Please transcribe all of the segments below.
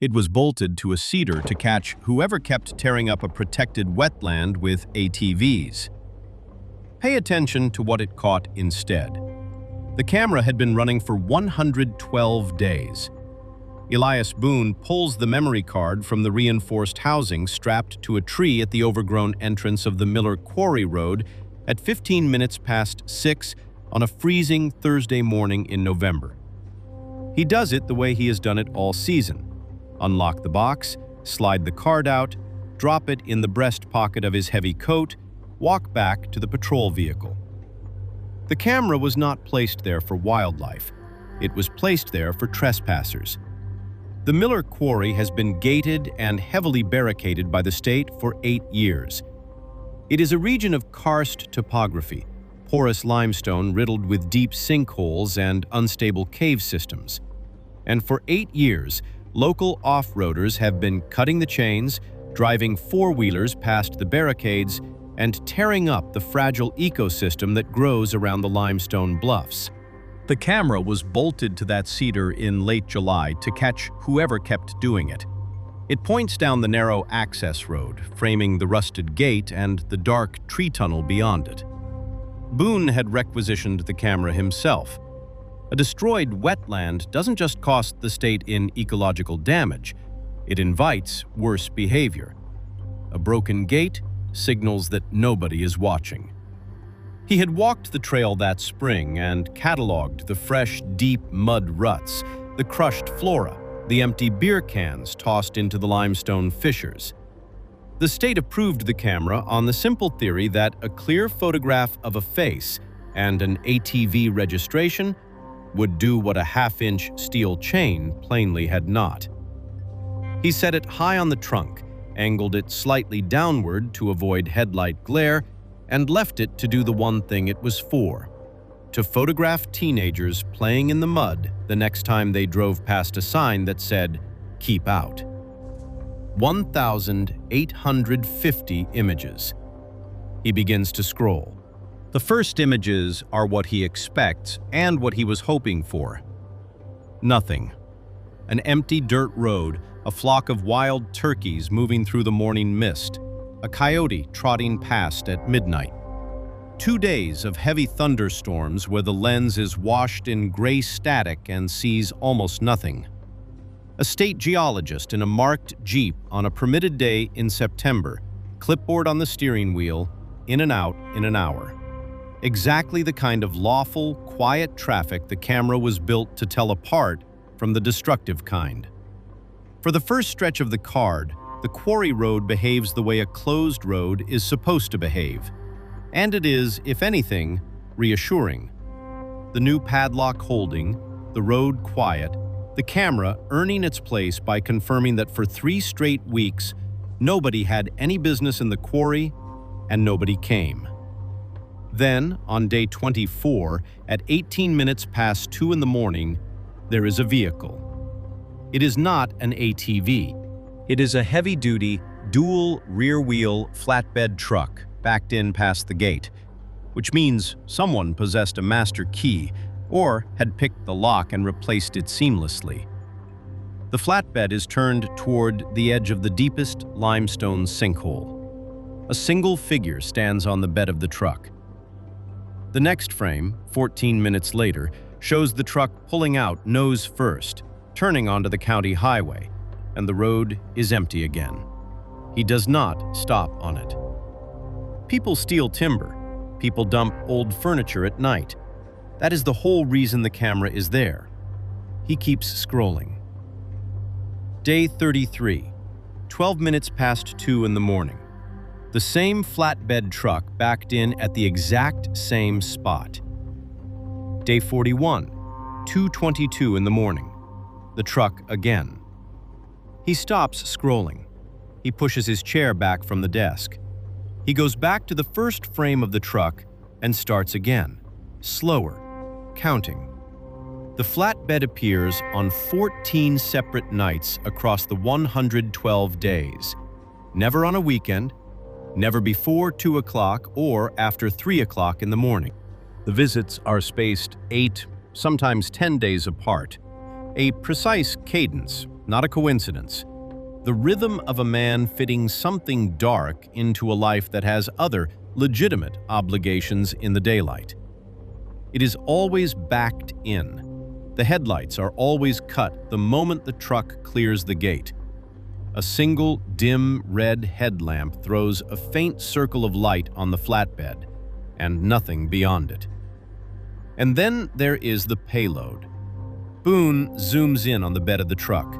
It was bolted to a cedar to catch whoever kept tearing up a protected wetland with ATVs. Pay attention to what it caught instead. The camera had been running for 112 days. Elias Boone pulls the memory card from the reinforced housing strapped to a tree at the Overgrown entrance of the Miller Quarry Road at 15 minutes past 6 on a freezing Thursday morning in November. He does it the way he has done it all season. Unlock the box, slide the card out, drop it in the breast pocket of his heavy coat, walk back to the patrol vehicle. The camera was not placed there for wildlife. It was placed there for trespassers. The Miller Quarry has been gated and heavily barricaded by the state for 8 years. It is a region of karst topography, porous limestone riddled with deep sinkholes and unstable cave systems. And for 8 years, local off-roaders have been cutting the chains, driving four-wheelers past the barricades, and tearing up the fragile ecosystem that grows around the limestone bluffs. The camera was bolted to that cedar in late July to catch whoever kept doing it. It points down the narrow access road, framing the rusted gate and the dark tree tunnel beyond it. Boone had requisitioned the camera himself. A destroyed wetland doesn't just cost the state in ecological damage, it invites worse behavior. A broken gate signals that nobody is watching. He had walked the trail that spring and cataloged the fresh, deep mud ruts, the crushed flora, the empty beer cans tossed into the limestone fissures. The state approved the camera on the simple theory that a clear photograph of a face and an ATV registration would do what a half-inch steel chain plainly had not. He set it high on the trunk, angled it slightly downward to avoid headlight glare, and left it to do the one thing it was for: to photograph teenagers playing in the mud the next time they drove past a sign that said, "Keep out." 1,850 images. He begins to scroll. The first images are what he expects and what he was hoping for. Nothing. An empty dirt road, a flock of wild turkeys moving through the morning mist, a coyote trotting past at midnight. 2 days of heavy thunderstorms where the lens is washed in gray static and sees almost nothing. A state geologist in a marked Jeep on a permitted day in September, clipboard on the steering wheel, in and out in an hour. Exactly the kind of lawful, quiet traffic the camera was built to tell apart from the destructive kind. For the first stretch of the card, the quarry road behaves the way a closed road is supposed to behave. And it is, if anything, reassuring. The new padlock holding, the road quiet, the camera earning its place by confirming that for 3 straight weeks, nobody had any business in the quarry and nobody came. Then, on day 24, at 18 minutes past 2 in the morning, there is a vehicle. It is not an ATV. It is a heavy-duty, dual rear-wheel flatbed truck backed in past the gate, which means someone possessed a master key or had picked the lock and replaced it seamlessly. The flatbed is turned toward the edge of the deepest limestone sinkhole. A single figure stands on the bed of the truck. The next frame, 14 minutes later, shows the truck pulling out nose first, turning onto the county highway, and the road is empty again. He does not stop on it. People steal timber. People dump old furniture at night. That is the whole reason the camera is there. He keeps scrolling. Day 33, 12 minutes past 2 in the morning. The same flatbed truck backed in at the exact same spot. Day 41, 2:22 in the morning. The truck again. He stops scrolling. He pushes his chair back from the desk. He goes back to the first frame of the truck and starts again, slower, counting. The flatbed appears on 14 separate nights across the 112 days. Never on a weekend, never before 2 o'clock or after 3 o'clock in the morning. The visits are spaced 8, sometimes 10 days apart. A precise cadence, not a coincidence. The rhythm of a man fitting something dark into a life that has other, legitimate obligations in the daylight. It is always backed in. The headlights are always cut the moment the truck clears the gate. A single, dim red headlamp throws a faint circle of light on the flatbed, and nothing beyond it. And then there is the payload. Boone zooms in on the bed of the truck.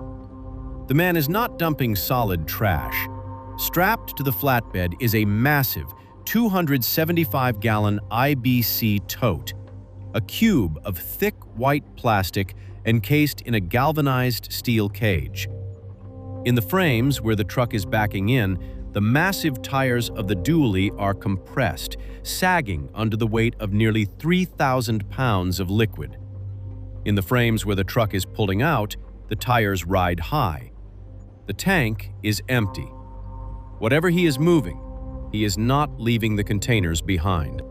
The man is not dumping solid trash. Strapped to the flatbed is a massive 275-gallon IBC Tote, a cube of thick white plastic encased in a galvanized steel cage. In the frames where the truck is backing in, the massive tires of the dually are compressed, sagging under the weight of nearly 3,000 pounds of liquid. In the frames where the truck is pulling out, the tires ride high. The tank is empty. Whatever he is moving, he is not leaving the containers behind.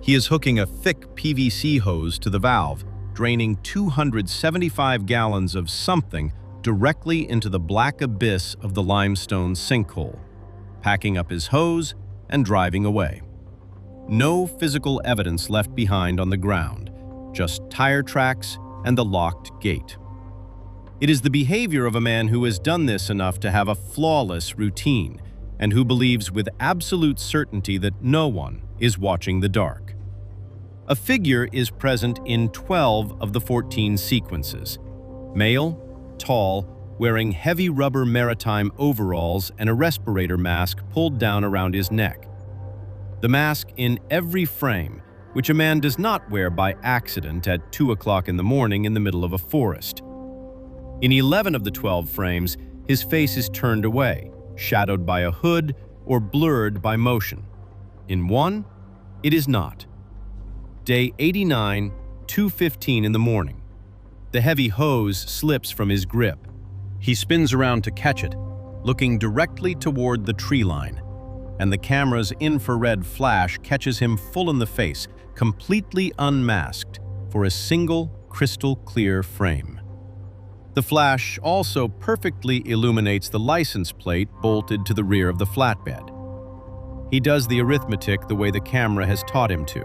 He is hooking a thick PVC hose to the valve, draining 275 gallons of something directly into the black abyss of the limestone sinkhole, packing up his hose and driving away. No physical evidence left behind on the ground, just tire tracks and the locked gate. It is the behavior of a man who has done this enough to have a flawless routine and who believes with absolute certainty that no one is watching the dark. A figure is present in 12 of the 14 sequences. Male, tall, wearing heavy rubber maritime overalls and a respirator mask pulled down around his neck. The mask in every frame, which a man does not wear by accident at 2 o'clock in the morning in the middle of a forest. In 11 of the 12 frames, his face is turned away, shadowed by a hood or blurred by motion. In one, it is not. Day 89, 2:15 in the morning. The heavy hose slips from his grip. He spins around to catch it, looking directly toward the tree line, and the camera's infrared flash catches him full in the face, completely unmasked for a single crystal clear frame. The flash also perfectly illuminates the license plate bolted to the rear of the flatbed. He does the arithmetic the way the camera has taught him to.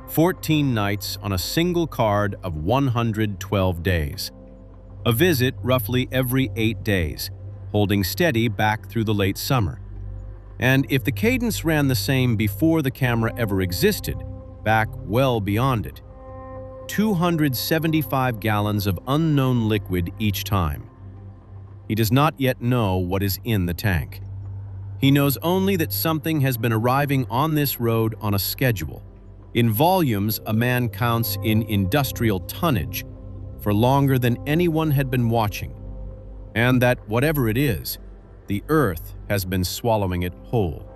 14 nights on a single card of 112 days. A visit roughly every 8 days, holding steady back through the late summer. And if the cadence ran the same before the camera ever existed, back well beyond it, 275 gallons of unknown liquid each time. He does not yet know what is in the tank. He knows only that something has been arriving on this road on a schedule, in volumes a man counts in industrial tonnage, for longer than anyone had been watching, and that whatever it is, the earth has been swallowing it whole.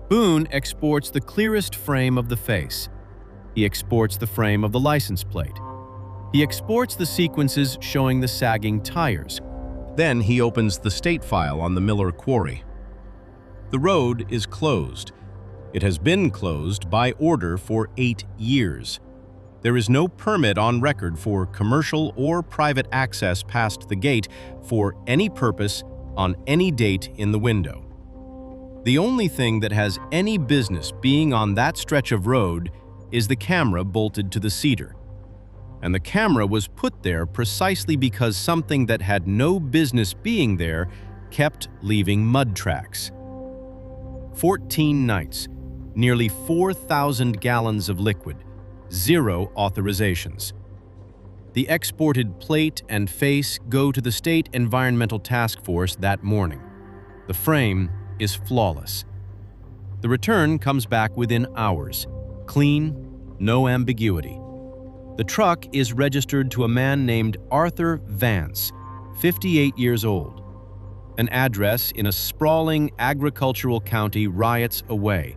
Boone exports the clearest frame of the face. He exports the frame of the license plate. He exports the sequences showing the sagging tires. Then he opens the state file on the Miller Quarry. The road is closed. It has been closed by order for 8 years. There is no permit on record for commercial or private access past the gate for any purpose on any date in the window. The only thing that has any business being on that stretch of road is the camera bolted to the cedar. And the camera was put there precisely because something that had no business being there kept leaving mud tracks. 14 nights, nearly 4,000 gallons of liquid, 0 authorizations. The exported plate and face go to the State Environmental Task Force that morning. The frame is flawless. The return comes back within hours, clean, no ambiguity. The truck is registered to a man named Arthur Vance, 58 years old. An address in a sprawling agricultural county riots away,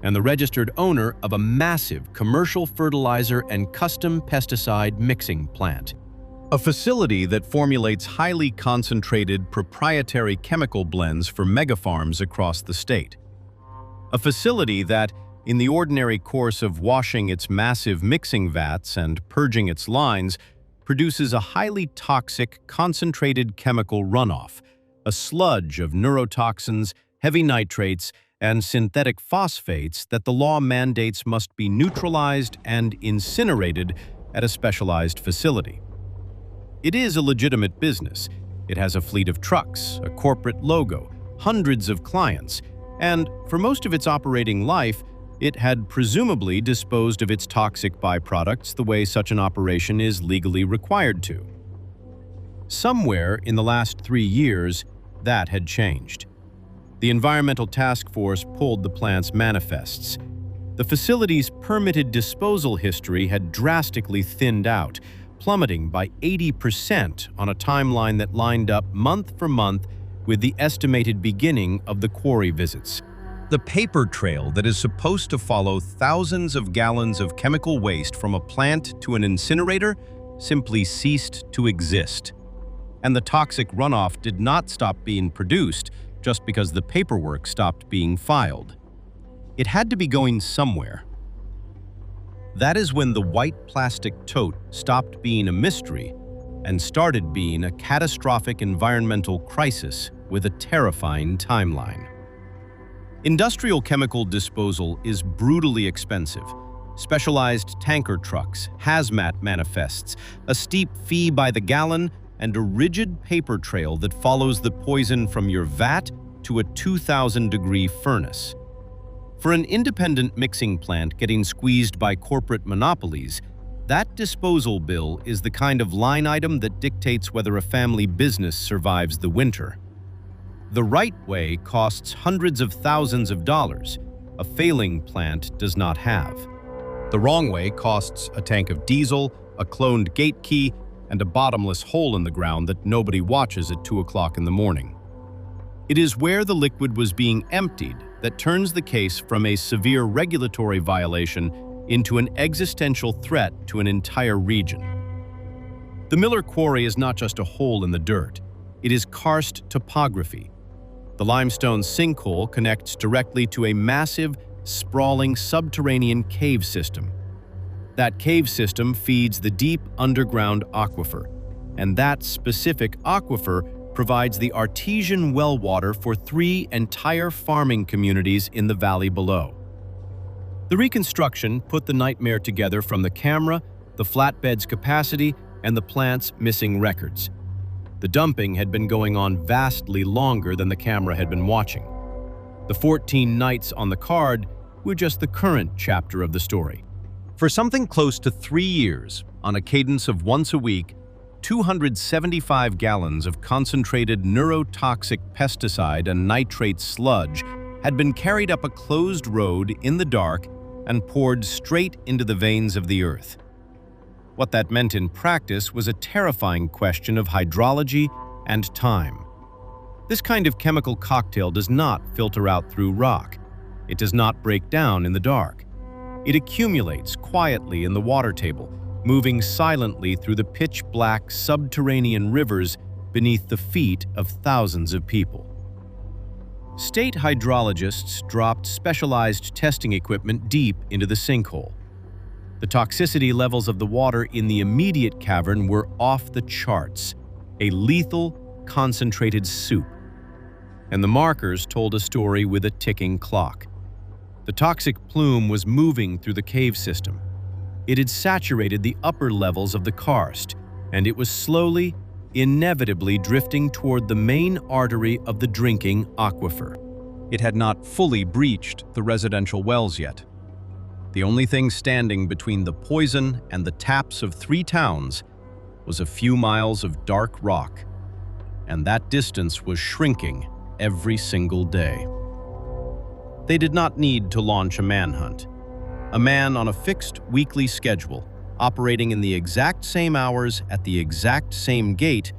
and the registered owner of a massive commercial fertilizer and custom pesticide mixing plant. A facility that formulates highly concentrated proprietary chemical blends for megafarms across the state. A facility that, in the ordinary course of washing its massive mixing vats and purging its lines, produces a highly toxic, concentrated chemical runoff, a sludge of neurotoxins, heavy nitrates, and synthetic phosphates that the law mandates must be neutralized and incinerated at a specialized facility. It is a legitimate business. It has a fleet of trucks, a corporate logo, hundreds of clients, and for most of its operating life, it had presumably disposed of its toxic byproducts the way such an operation is legally required to. Somewhere in the last 3 years, that had changed. The Environmental Task Force pulled the plant's manifests. The facility's permitted disposal history had drastically thinned out, plummeting by 80% on a timeline that lined up month for month with the estimated beginning of the quarry visits. The paper trail that is supposed to follow thousands of gallons of chemical waste from a plant to an incinerator simply ceased to exist. And the toxic runoff did not stop being produced just because the paperwork stopped being filed. It had to be going somewhere. That is when the white plastic tote stopped being a mystery and started being a catastrophic environmental crisis with a terrifying timeline. Industrial chemical disposal is brutally expensive. Specialized tanker trucks, hazmat manifests, a steep fee by the gallon, and a rigid paper trail that follows the poison from your vat to a 2,000-degree furnace. For an independent mixing plant getting squeezed by corporate monopolies, that disposal bill is the kind of line item that dictates whether a family business survives the winter. The right way costs hundreds of thousands of dollars. A failing plant does not have. The wrong way costs a tank of diesel, a cloned gate key, and a bottomless hole in the ground that nobody watches at 2 o'clock in the morning. It is where the liquid was being emptied that turns the case from a severe regulatory violation into an existential threat to an entire region. The Miller Quarry is not just a hole in the dirt. It is karst topography. The limestone sinkhole connects directly to a massive, sprawling subterranean cave system. That cave system feeds the deep underground aquifer, and that specific aquifer provides the artesian well water for 3 entire farming communities in the valley below. The reconstruction put the nightmare together from the camera, the flatbed's capacity, and the plant's missing records. The dumping had been going on vastly longer than the camera had been watching. The 14 nights on the card were just the current chapter of the story. For something close to 3 years, on a cadence of once a week, 275 gallons of concentrated neurotoxic pesticide and nitrate sludge had been carried up a closed road in the dark and poured straight into the veins of the earth. What that meant in practice was a terrifying question of hydrology and time. This kind of chemical cocktail does not filter out through rock. It does not break down in the dark. It accumulates quietly in the water table, moving silently through the pitch-black subterranean rivers beneath the feet of thousands of people. State hydrologists dropped specialized testing equipment deep into the sinkhole. The toxicity levels of the water in the immediate cavern were off the charts, a lethal, concentrated soup. And the markers told a story with a ticking clock. The toxic plume was moving through the cave system. It had saturated the upper levels of the karst, and it was slowly, inevitably drifting toward the main artery of the drinking aquifer. It had not fully breached the residential wells yet. The only thing standing between the poison and the taps of 3 towns was a few miles of dark rock, and that distance was shrinking every single day. They did not need to launch a manhunt. A man on a fixed weekly schedule, operating in the exact same hours at the exact same gate,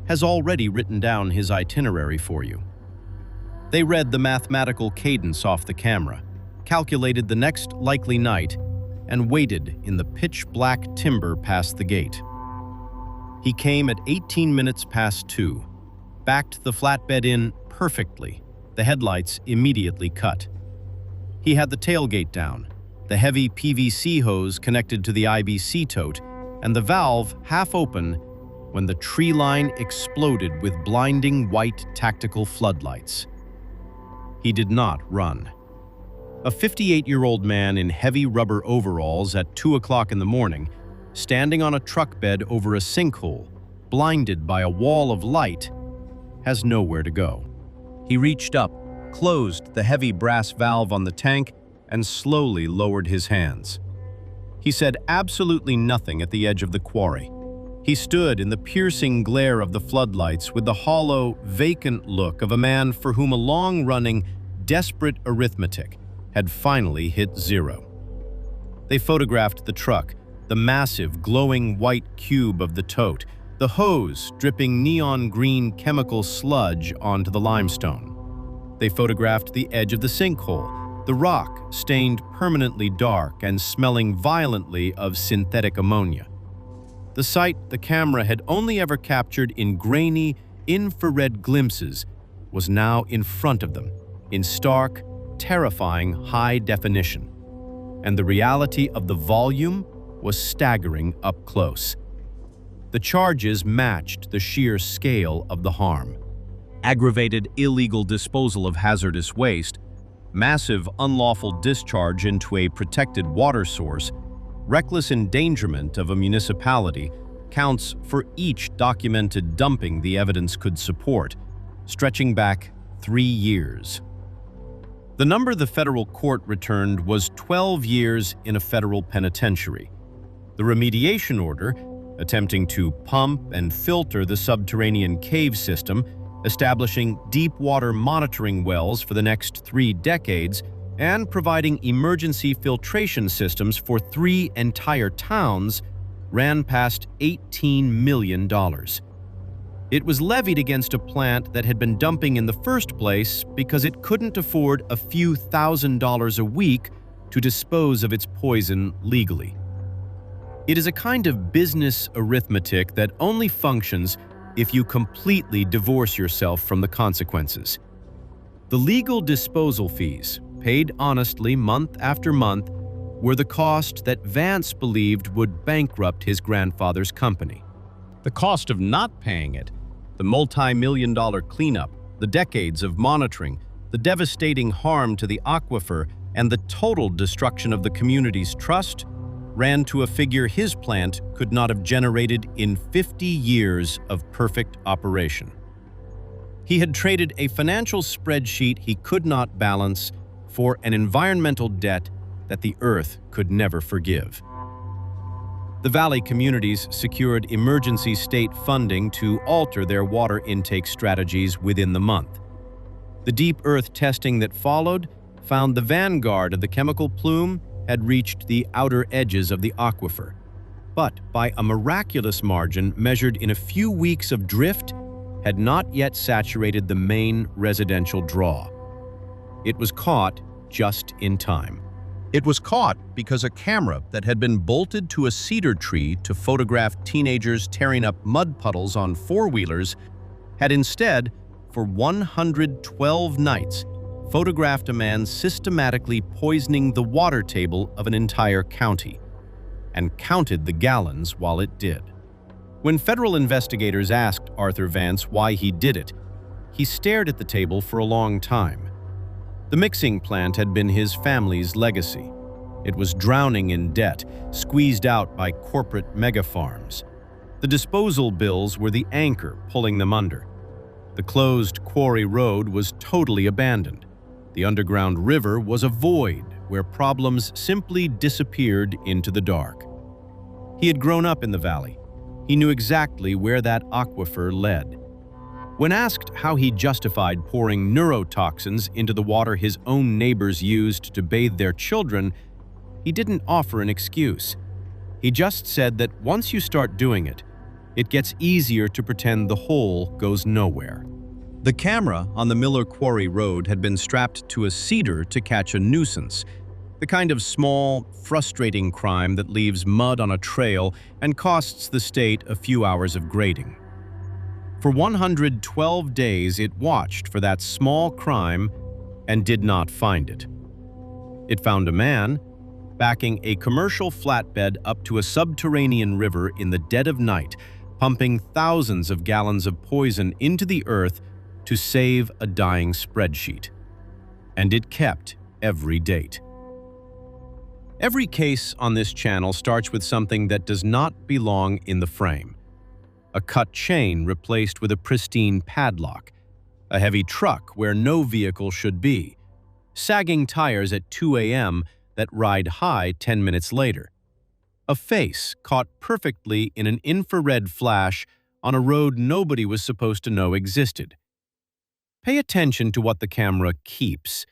has already written down his itinerary for you. They read the mathematical cadence off the camera, calculated the next likely night, and waited in the pitch-black timber past the gate. He came at 18 minutes past 2, backed the flatbed in perfectly, the headlights immediately cut. He had the tailgate down, the heavy PVC hose connected to the IBC tote, and the valve half open when the tree line exploded with blinding white tactical floodlights. He did not run. A 58-year-old man in heavy rubber overalls at 2 o'clock in the morning, standing on a truck bed over a sinkhole, blinded by a wall of light, has nowhere to go. He reached up, closed the heavy brass valve on the tank, and slowly lowered his hands. He said absolutely nothing at the edge of the quarry. He stood in the piercing glare of the floodlights with the hollow, vacant look of a man for whom a long-running, desperate arithmetic had finally hit zero. They photographed the truck, the massive, glowing white cube of the Tote, the hose dripping neon green chemical sludge onto the limestone. They photographed the edge of the sinkhole, the rock stained permanently dark and smelling violently of synthetic ammonia. The sight the camera had only ever captured in grainy, infrared glimpses was now in front of them, in stark, terrifying high definition. And the reality of the volume was staggering up close. The charges matched the sheer scale of the harm. Aggravated illegal disposal of hazardous waste, massive unlawful discharge into a protected water source, reckless endangerment of a municipality, counts for each documented dumping the evidence could support, stretching back 3 years. The number the federal court returned was 12 years in a federal penitentiary. The remediation order, attempting to pump and filter the subterranean cave system, establishing deep water monitoring wells for the next 3 decades, and providing emergency filtration systems for 3 entire towns, ran past $18 million. It was levied against a plant that had been dumping in the first place because it couldn't afford a few $1,000s a week to dispose of its poison legally. It is a kind of business arithmetic that only functions if you completely divorce yourself from the consequences. The legal disposal fees, paid honestly month after month, were the cost that Vance believed would bankrupt his grandfather's company. The cost of not paying it, the multi-million-dollar cleanup, the decades of monitoring, the devastating harm to the aquifer, and the total destruction of the community's trust, ran to a figure his plant could not have generated in 50 years of perfect operation. He had traded a financial spreadsheet he could not balance for an environmental debt that the earth could never forgive. The valley communities secured emergency state funding to alter their water intake strategies within the month. The deep earth testing that followed found the vanguard of the chemical plume had reached the outer edges of the aquifer, but by a miraculous margin measured in a few weeks of drift, had not yet saturated the main residential draw. It was caught just in time. It was caught because a camera that had been bolted to a cedar tree to photograph teenagers tearing up mud puddles on four-wheelers had instead, for 112 nights, photographed a man systematically poisoning the water table of an entire county, and counted the gallons while it did. When federal investigators asked Arthur Vance why he did it, he stared at the table for a long time. The mixing plant had been his family's legacy. It was drowning in debt, squeezed out by corporate megafarms. The disposal bills were the anchor pulling them under. The closed quarry road was totally abandoned. The underground river was a void where problems simply disappeared into the dark. He had grown up in the valley. He knew exactly where that aquifer led. When asked how he justified pouring neurotoxins into the water his own neighbors used to bathe their children, he didn't offer an excuse. He just said that once you start doing it, it gets easier to pretend the hole goes nowhere. The camera on the Miller Quarry road had been strapped to a cedar to catch a nuisance, the kind of small, frustrating crime that leaves mud on a trail and costs the state a few hours of grading. For 112 days, it watched for that small crime and did not find it. It found a man backing a commercial flatbed up to a subterranean river in the dead of night, pumping thousands of gallons of poison into the earth to save a dying spreadsheet. And it kept every date. Every case on this channel starts with something that does not belong in the frame. A cut chain replaced with a pristine padlock, a heavy truck where no vehicle should be, sagging tires at 2 a.m. that ride high 10 minutes later, a face caught perfectly in an infrared flash on a road nobody was supposed to know existed. Pay attention to what the camera keeps,